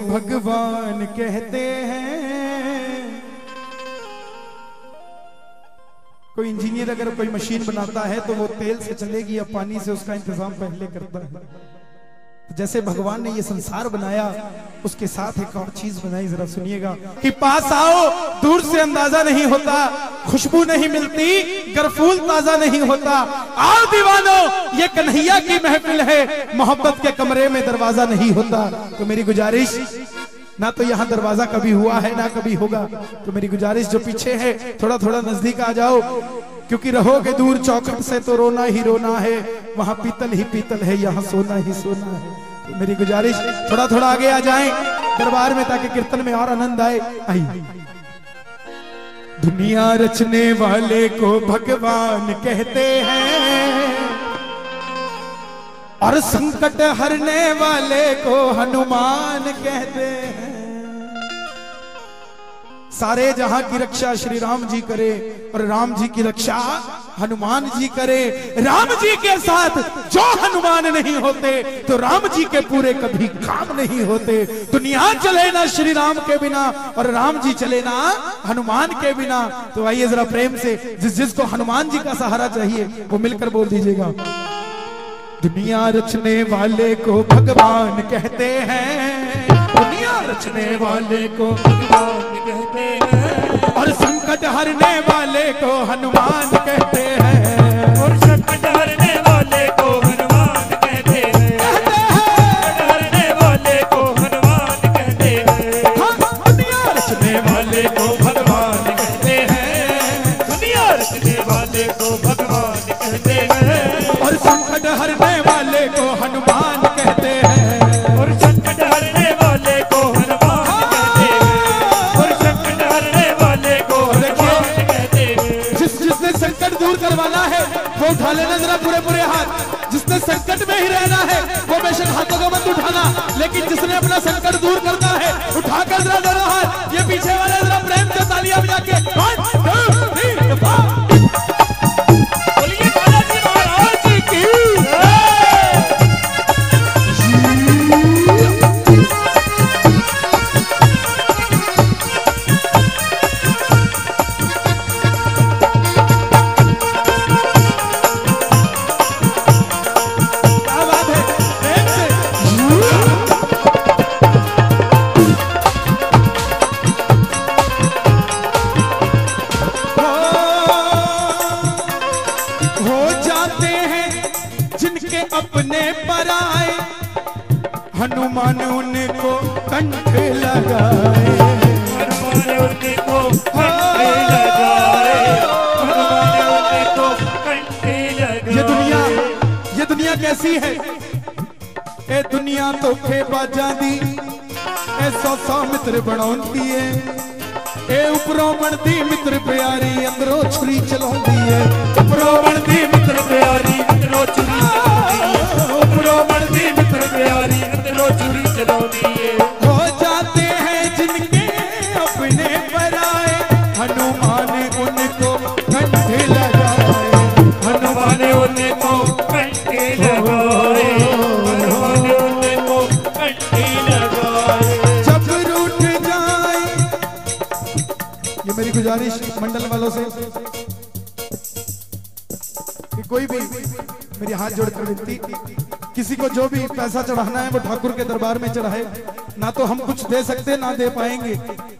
भगवान कहते हैं। कोई इंजीनियर अगर कोई मशीन बनाता है तो वो तेल से चलेगी या पानी से, उसका इंतजाम पहले करता है। जैसे भगवान ने ये संसार बनाया, उसके साथ एक और चीज बनाई, जरा सुनिएगा कि पास आओ, दूर से अंदाजा नहीं होता, खुशबू नहीं मिलती, गरफूल ताजा नहीं होता। आओ दीवानो, ये कन्हैया की महफिल है, मोहब्बत के कमरे में दरवाजा नहीं होता। तो मेरी गुजारिश, ना तो यहाँ दरवाजा कभी हुआ है ना कभी होगा, तो मेरी गुजारिश जो पीछे है थोड़ा थोड़ा नजदीक आ जाओ, क्योंकि रहोगे दूर चौखट से तो रोना ही रोना है, वहां पीतल ही पीतल है, यहाँ सोना ही सोना है। तो मेरी गुजारिश थोड़ा थोड़ा आगे आ जाएं दरबार में, ताकि कीर्तन में और आनंद आए। आइए। दुनिया रचने वाले को भगवान कहते हैं, और संकट हरने वाले को हनुमान कहते हैं। सारे जहां की रक्षा श्री राम जी करे, और राम जी की रक्षा हनुमान जी करे। राम जी के साथ जो हनुमान नहीं होते, तो राम जी के पूरे कभी काम नहीं होते। दुनिया चले ना श्री राम के बिना, और राम जी चले ना हनुमान के बिना। तो आइए जरा प्रेम से जिसको हनुमान जी का सहारा चाहिए वो मिलकर बोल दीजिएगा। दुनिया रचने वाले को भगवान कहते हैं, दुनिया रचने वाले को भगवान कहते हैं, और संकट हरने वाले को हनुमान कहते हैं, और संकट हरने वाले को हनुमान कहते हैं, संकट हरने वाले को हनुमान कहते हैं। दुनिया रचने वाले को भगवान कहते हैं, दुनिया रचने वाले को भगवान कहते हैं, और संकट हरने वाले को हनुमान कहते हैं, और संकट हरने वाले को हनुमान कहते हैं, और संकट हरने वाले को हनुमान कहते हैं। जिसने संकट दूर करवाना है वो उठा लेना जरा पूरे पूरे हाथ। जिसने संकट में ही रहना है वो बेशक हाथों को मत उठाना, लेकिन जिसने अपना संकट दूर करना है उठाकर जरा दोनों हाथ। ये पीछे वाले जरा प्रेम से तालियां बजा के 1 2 3 4। बोलिए बालाजी महाराज की। अपने पर आए हनुमान उनको कंठ लगाए, हनुमान उनको कंठ लगाए, हनुमान उनको कंठ लगाए। ये दुनिया कैसी है? ए दुनिया तो खेबाजा दी, ए 100 मित्र बनाउंदी है, ए उपरों बनदी मित्र प्यारी, अंदरों छुरी चलाउंदी है। उपरों बनदी मित्र प्यारी, अंदरों छुरी चलाउंदी है, उपरों बनदी मित्र प्यारी, अंदरों छुरी चलाउंदी है। हो जाते हैं जिनके अपने पर आए हनुमान उनको कंठ लगाए, हनुमान उनको कंठ लगाए, हनुमान उनको कंठ लगाए। जब रूठ जाए, ये मेरी गुजारिश मंडल वालों से कि कोई भी मेरी हाथ जोड़कर विनती, किसी को जो भी पैसा चढ़ाना है वो ठाकुर के दरबार में चढ़ाए। ना तो हम कुछ दे सकते ना दे पाएंगे,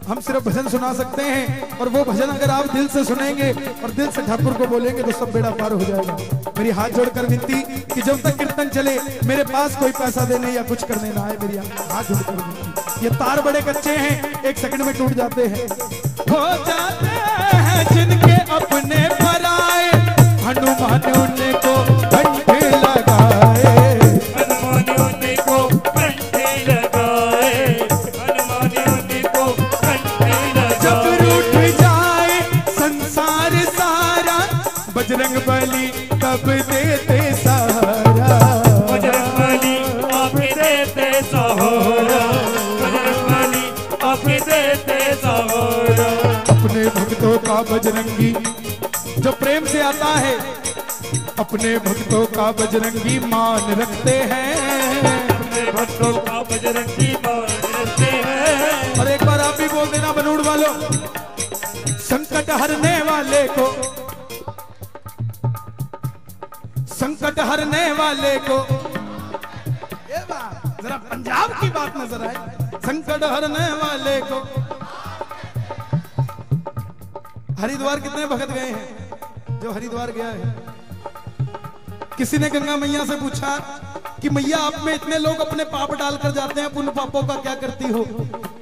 हम सिर्फ भजन सुना सकते हैं, और वो भजन अगर आप दिल से सुनेंगे और दिल से ठाकुर को बोलेंगे तो सब बेड़ा पार हो जाएगा। मेरी हाथ जोड़कर विनती कि जब तक कीर्तन चले मेरे पास कोई पैसा देने या कुछ करने ना आए। मेरी हाथ जोड़कर विनती, ये तार बड़े कच्चे हैं, 1 सेकंड में टूट जाते हैं। हो जाते हैं जिनके अपने पर आए हनुमान उनको कंठ लगाए, हनुमान उनको कंठ लगाए, हनुमान उनको कंठ लगाए। जब रूठ जाए संसार सारा बजरंग बली तब देते सहारा, बजरंग बली आप देते सहारा, बजरंग बली आप देते सहारा। अपने भक्तों का बजरंगी जो प्रेम से आता है, अपने भक्तों का बजरंगी मान रखते हैं, अपने भक्तों का बजरंगी मान रखते जरा पंजाब की बात नजर आए। संकट हरने वाले को। हरिद्वार कितने भगत गए हैं? जो हरिद्वार गया है, किसी ने गंगा मैया से पूछा कि मैया आप में इतने लोग अपने पाप डालकर जाते हैं, पुण्य पापों का क्या करती हो?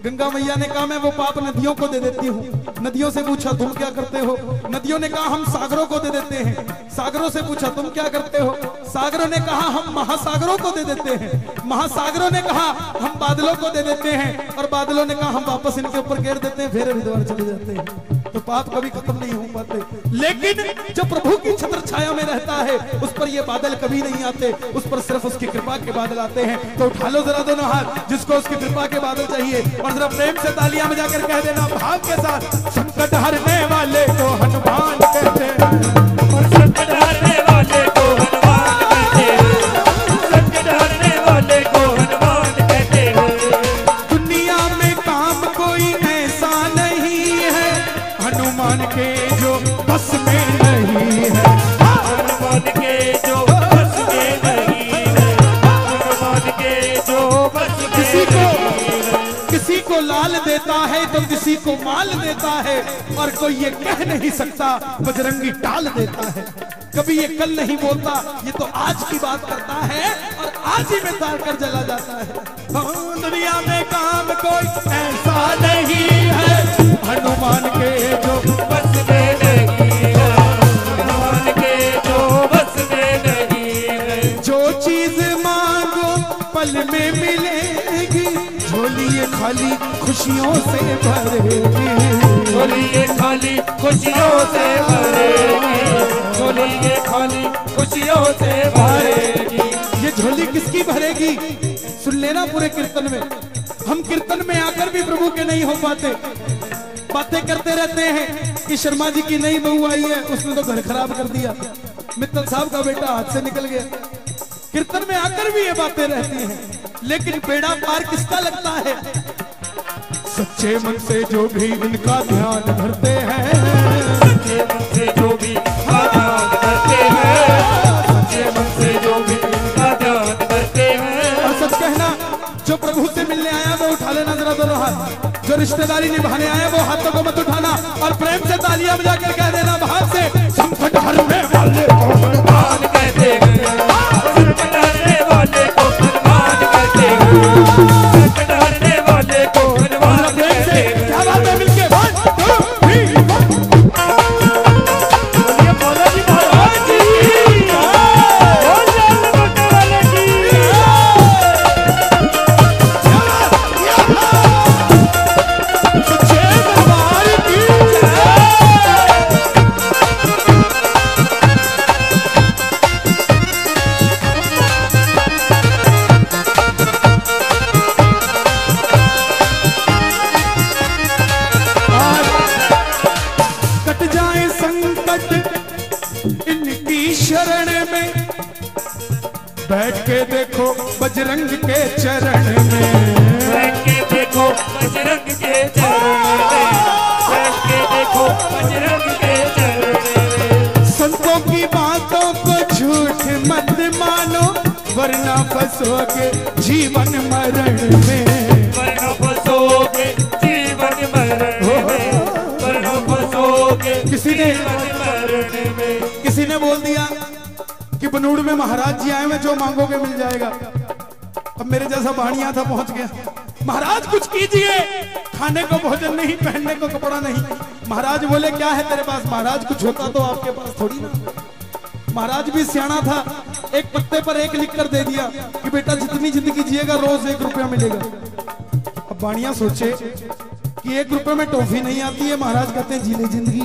गंगा मैया ने कहा मैं वो पाप नदियों को दे देती हूँ। नदियों से पूछा तुम क्या करते हो? नदियों ने कहा हम सागरों को दे देते हैं। सागरों से पूछा तुम क्या करते हो? सागरों ने कहा हम महासागरों को दे देते हैं। महासागरों ने कहा हम बादलों को दे देते हैं। और बादलों ने कहा हम वापस इनके ऊपर घेर देते हैं, फिर हरिद्वार चले जाते हैं। तो पाप कभी खत्म नहीं हो पाते, लेकिन जो प्रभु की छत्र छाया में रहता है उस पर ये बादल कभी नहीं आते, उस पर सिर्फ उसकी कृपा के बादल आते हैं। तो उठा लो जरा दोनों हाथ जिसको उसकी कृपा के बादल चाहिए, और जरा प्रेम से तालियां बजाकर कह देना भाव के साथ, संकट हरने वाले को हनुमान कहते हैं। और संकट हरने वाले को हनुमान कहते हैं। संकट हरने वाले को हनुमान कहते हैं। दुनिया में काम कोई ऐसा नहीं है हनुमान के जो बस में नहीं है। हनुमान के जो बस में नहीं है। हनुमान के जो बस में किसी को लाल देता है तो किसी को माल देता है, और कोई ये कह नहीं सकता बजरंगी टाल देता है। कभी ये कल नहीं बोलता, ये तो आज की बात करता है और आज ही में तार कर चला जाता है। दुनिया में काम कोई ऐसा नहीं है हनुमान के जो बस में नहीं है। हनुमान के जो बस में नहीं है। जो चीज मांगो पल में मिलेगी, झोली ये खाली खुशियों से भरेगी। झोली ये खाली खुशियों से भरेगी। झोली ये खाली खुशियों से भरेगी। ये झोली किसकी भरेगी? सुन लेना पूरे कीर्तन में। हम कीर्तन में आकर भी प्रभु के नहीं हो पाते, बातें करते रहते हैं कि शर्मा जी की नई बहू आई है, उसने तो घर खराब कर दिया, मित्तल साहब का बेटा हाथ से निकल गया। कीर्तन में आकर भी ये बातें रहती हैं, लेकिन बेड़ा पार किसका लगता है? सच्चे मन से जो भी इनका ध्यान धरते हैं। सच्चे मन से जो भी ध्यान करते हैं। सच्चे मन से जो भी ध्यान करते हैं। और सच कहना, जो प्रभु से मिलने आया वो उठा लेना जरा दोनों हाथ, जो रिश्तेदारी निभाने आया वो हाथों को मत उठाना, और प्रेम से तालियां बजाकर कह देना भाव से, संकट हरने वाले को हनुमान कहते हैं। संकट हरने वाले को हनुमान कहते हैं। संकट हरने वाले को हनुमान कहते हैं। क्या बात है? मिलके 1 2 3 बोलिए बोलो जी महाराज जी। बोल जाने मत वाले जी। सच्चे दरबार की कट जाए संकट इनकी शरण में, बैठ के देखो बजरंग के चरण में। बैठ के देखो बजरंग के चरण में। बैठ के देखो बजरंग के चरण में। संतों की बातों को झूठ मत मानो, वरना फंसोगे जीवन मरण में। वरना फंसोगे जीवन मरण में। वरना फंसोगे जीवन मरण में। किसी ने बोल दिया कि बनूड़ में महाराज जी आए हुए, जो मांगोगे मिल जाएगा। अब मेरे जैसा भाणिया था, पहुंच गया। महाराज कुछ कीजिए, खाने को भोजन नहीं, पहनने को कपड़ा नहीं। महाराज बोले क्या है तेरे पास? महाराज कुछ होता तो आपके पास थोड़ी ना। महाराज भी सियाना था, एक पत्ते पर 1 लिख कर दे दिया कि बेटा जितनी जिंदगी जिएगा रोज 1 रुपया मिलेगा। अब बाणिया सोचे कि 1 रुपये में टॉफी नहीं आती है, महाराज कहते हैं जी ले जिंदगी।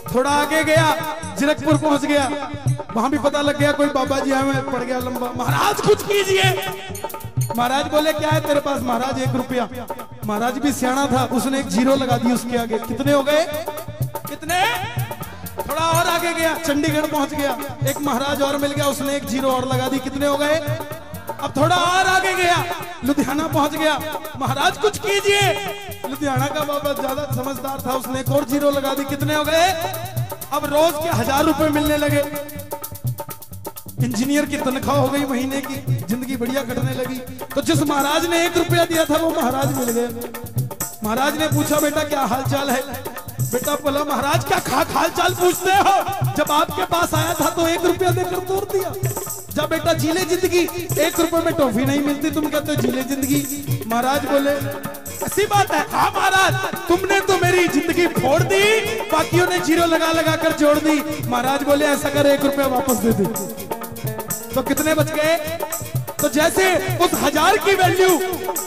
थोड़ा आगे गया, जीरकपुर पहुंच गया, वहां भी पता लग गया कोई बाबा जी आए, पड़ गया लंबा। महाराज कुछ कीजिए। महाराज बोले क्या है तेरे पास? महाराज 1 रुपया। महाराज भी सियाना था, उसने 1 जीरो लगा दी उसके आगे। कितने हो गए? कितने? थोड़ा और आगे गया, चंडीगढ़ पहुंच गया, एक महाराज और मिल गया, उसने 1 जीरो और लगा दी। कितने हो गए? अब थोड़ा और आगे गया, लुधियाना पहुंच गया। महाराज कुछ कीजिए। लुधियाना का बाबा ज्यादा समझदार था, उसने 1 और जीरो लगा दी। कितने हो गए? अब रोज के 1000 रुपए मिलने लगे। इंजीनियर की तनख्वाह हो गई महीने की, जिंदगी जिंदगी बढ़िया कटने लगी। तो जिस महाराज ने 1 रुपया दिया था वो महाराज मिल गए। महाराज ने पूछा बेटा क्या हाल चाल है? बेटा बोला महाराज क्या हाल चाल पूछते हो, जब आपके पास आया था तो 1 रुपया देकर तोड़ दिया। जब बेटा जीले जिंदगी, 1 रुपए में टॉफी नहीं मिलती, तुम कहते हो जीले जिंदगी। महाराज बोले ऐसी बात है? हाँ महाराज, तुमने तो मेरी जिंदगी फोड़ दी, बाकियों ने जीरो लगा लगा कर जोड़ दी। महाराज बोले ऐसा कर 1 रुपया वापस दे दे। तो कितने बच गए? तो जैसे उस 1000 की वैल्यू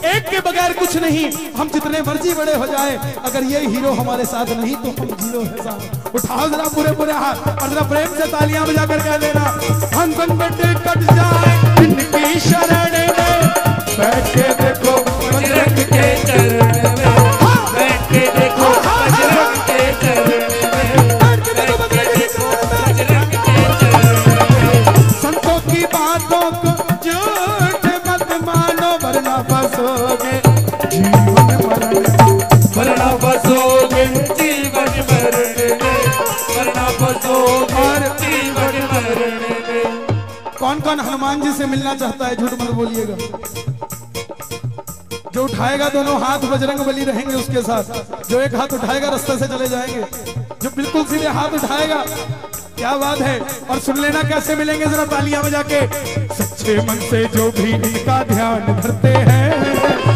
1 के बगैर कुछ नहीं, हम जितने मर्जी बड़े हो जाए, अगर ये हीरो हमारे साथ नहीं तो हम जीरो है साहब। उठाओ जरा पूरे पूरे हाथ और जरा प्रेम से तालियां बजाकर कह देना, हम संकट कट जाए इनकी शरण में, बैठ के देखो बजरंग के चरण में, बैठ के देखो बजरंग के चरण में, बैठ के देखो बजरंग के चरण में। संतों की बातों को झूठ मत मानो, वरना फंसोगे जीवन मरण, वरना फंसोगे जीवन मरण में, वरना फंसोगे जीवन मरण में। कौन कौन हनुमान जी से मिलना चाहता है? झूठ मत बोलिएगा। जो उठाएगा दोनों हाथ बजरंग बली रहेंगे उसके साथ। जो एक हाथ उठाएगा रास्ते से चले जाएंगे, जो बिल्कुल सीधे हाथ उठाएगा। क्या बात है। और सुन लेना कैसे मिलेंगे, जरा तालियां बजा के। सच्चे मन से जो भी इनका ध्यान धरते हैं,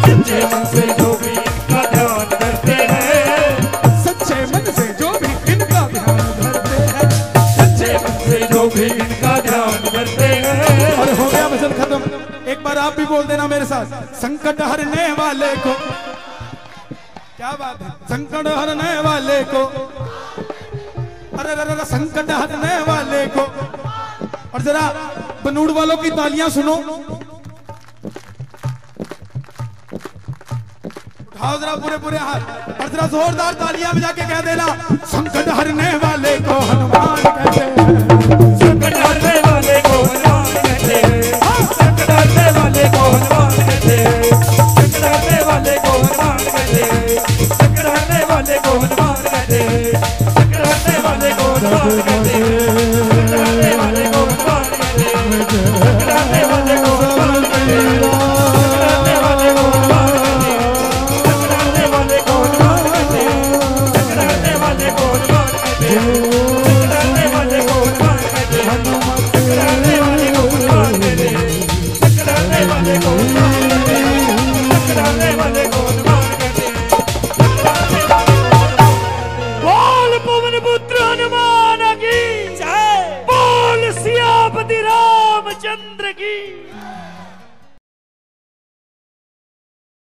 सच्चे मन से जो भी इनका ध्यान धरते हैं, सच्चे मन से जो भी इनका ध्यान धरते हैं, सच्चे मन से जो भी इनका ध्यान धरते हैं। और हो गया भजन खत्म। एक बार आप भी बोल देना मेरे साथ, संकट हरने वाले को। क्या बात है। संकट हरने वाले को, अरे अरे संकट हरने वाले को। और जरा बनूड़ वालों की तालियां सुनो, उठाओ जरा पूरे पूरे हाथ और जरा जोरदार तालियां बजा के कह देना, संकट हरने वाले को हनुमान कहते हैं, संकट हरने वाले को हनुमान कहते हैं, संकट हरने वाले को हनुमान कहते हैं, संकट हरने वाले को हनुमान कहते हैं, संकट हरने वाले को हनुमान कहते हैं, संकट हरने वाले को हनुमान कहते हैं, संकट हरने वाले को हनुमान कहते हैं, संकट हरने वाले को हनुमान कहते हैं, संकट हरने वाले को हनुमान कहते हैं, संकट हरने वाले को हनुमान कहते हैं, संकट हरने वाले को हनुमान कहते हैं, संकट हरने वाले को हनुमान कहते हैं, संकट हरने वाले को हनुमान कहते हैं, संकट हरने वाले को हनुमान कहते हैं, संकट हरने वाले को हनुमान कहते हैं। बोल पवन पुत्र हनुमान की जय, बोल सियापति रामचंद्र की